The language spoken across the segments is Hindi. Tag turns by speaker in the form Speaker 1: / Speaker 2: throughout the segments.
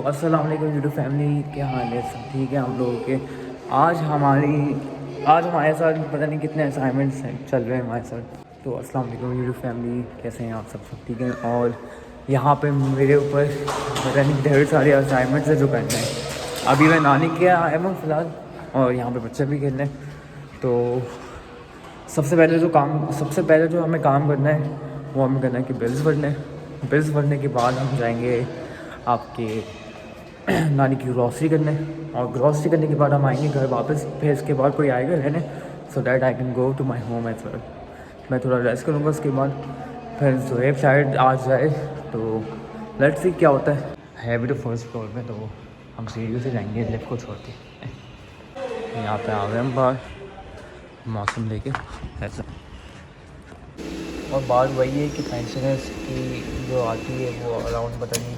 Speaker 1: अस्सलाम वालेकुम यूट्यूब फैमिली, क्या हाल है? सब ठीक है आप लोगों के? आज हमारे साथ पता नहीं कितने असाइनमेंट्स चल रहे हैं हमारे साथ। तो अस्सलाम वालेकुम यूट्यूब फैमिली, कैसे हैं आप? सब ठीक है। और यहाँ पे मेरे ऊपर पता नहीं ढेर सारे असाइनमेंट्स है जो करने हैं। अभी मैं नानी के आया हूँ फ़िलहाल, और यहाँ पे बच्चे भी खेल रहे हैं। तो सबसे पहले जो हमें काम करना है वो हमें करना है कि बिल्स भरने के बाद हम जाएंगे आपके नानी की ग्रॉसरी करने, और ग्रॉसरी करने के बाद हम आएंगे घर वापस। फिर इसके बाद कोई आएगा रहने, so that I can go to my home as well. मैं थोड़ा रेस्ट करूँगा, उसके बाद फिर ज़ुहैब शायद आ जाए, तो लेट्स सी क्या होता है अभी तो फर्स्ट फ्लोर में, तो हम सीढ़ी से जाएंगे लिफ्ट को छोड़ के। यहाँ पे आ गए हम बाहर मौसम देखे ऐसा। और बात वही है कि पेंशनर्स की जो आती है वो अराउंड पता नहीं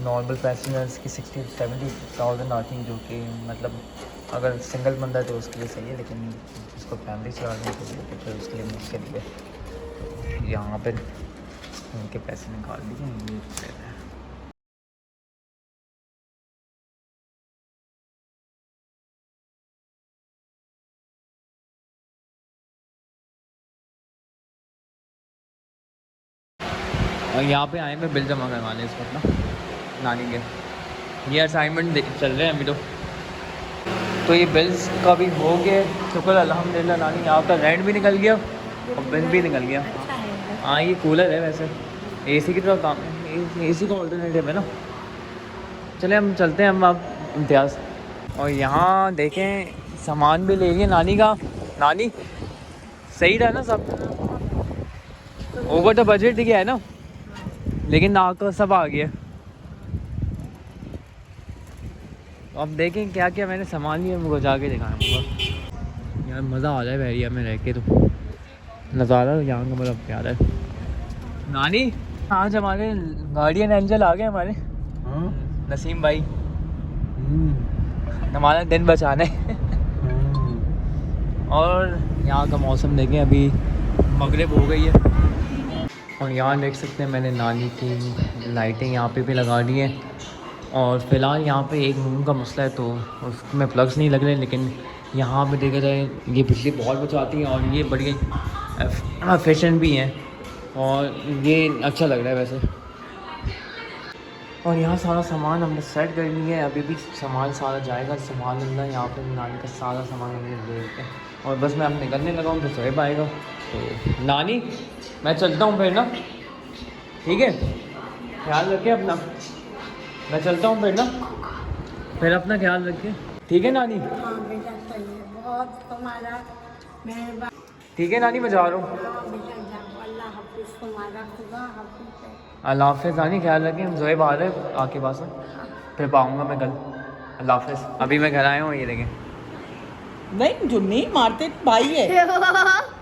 Speaker 1: नॉर्मल पेंशनर्स की 60-70,000 आती हैं, जो कि मतलब अगर सिंगल बंदा है तो उसके लिए सही है, लेकिन जिसको फैमिली चलानी है तो फिर उसके लिए मुश्किल है। तो यहाँ पर उनके पैसे निकाल दिए। और यहाँ पे आए मैं बिल जमा करवाने इस वक्त ना नानी के। ये असाइनमेंट चल रहे हैं अभी तो ये बिल्स का भी हो गया, शुक्र अल्हम्दुलिल्लाह। नानी यहाँ का रेंट भी निकल गया और बिल भी निकल गया। हाँ ये कूलर है वैसे, एसी की तरह काम है, एसी का ऑल्टरनेटिव है ना। चले हम चलते हैं हम अब इम्तियाज़। और यहाँ देखें सामान भी ले लिया नानी का। नानी सही रहा ना सब? ओवर द बजट गया है ना, लेकिन ना तो सब आ गया। अब देखें क्या क्या मैंने सामान लिया, मुझको जाके दिखाऊंगा। यार मज़ा आ जाए बहरिया में रह के, तो नज़ारा यहाँ का मतलब प्यार है। नानी आज हमारे गार्डियन एंजल आ गए हमारे। नसीम भाई हमारा दिन बचाने। और यहाँ का मौसम देखें, अभी मगरिब हो गई है। और यहाँ देख सकते हैं मैंने नानी की लाइटें यहाँ पे भी लगा दी हैं। और फ़िलहाल यहाँ पे एक रूम का मसला है, तो उसमें प्लग्स नहीं लग रहे, लेकिन यहाँ पे देखा जाए ये बिजली बहुत बचाती है और ये बड़ी एफिशिएंट भी हैं, और ये अच्छा लग रहा है वैसे। और यहाँ सारा सामान हमने सेट कर लिया है, अभी भी सामान सारा जाएगा। सामान मिलना यहाँ पे नानी का सारा सामान हमने ले लिया, और बस मैं अब निकलने लगा हूँ, तो ज़ुहैब आएगा। तो नानी मैं चलता हूँ फिर ना, ठीक है? ख्याल रखें अपना, मैं चलता हूँ फिर ना, फिर अपना ख्याल रखें, ठीक है नानी?
Speaker 2: हाँ बेटा सही है, बहुत तुम्हारा मेहरबान।
Speaker 1: ठीक है नानी, मैं जा रहा हूँ।
Speaker 2: हाँ बेटा जाओ, अल्लाह हाफिज़, तुम्हारा खुदा हाफिज़ है।
Speaker 1: अल्लाह हाफ़िज़ नानी, ख्याल रखें। हम ज़ुहैब आ रहे हैं आपके पास में, फिर पाऊँगा मैं कल। अल्लाह हाफ़िज़। अभी मैं घर आया हूँ, ये देखें।
Speaker 3: नहीं जो नहीं मारते भाई है।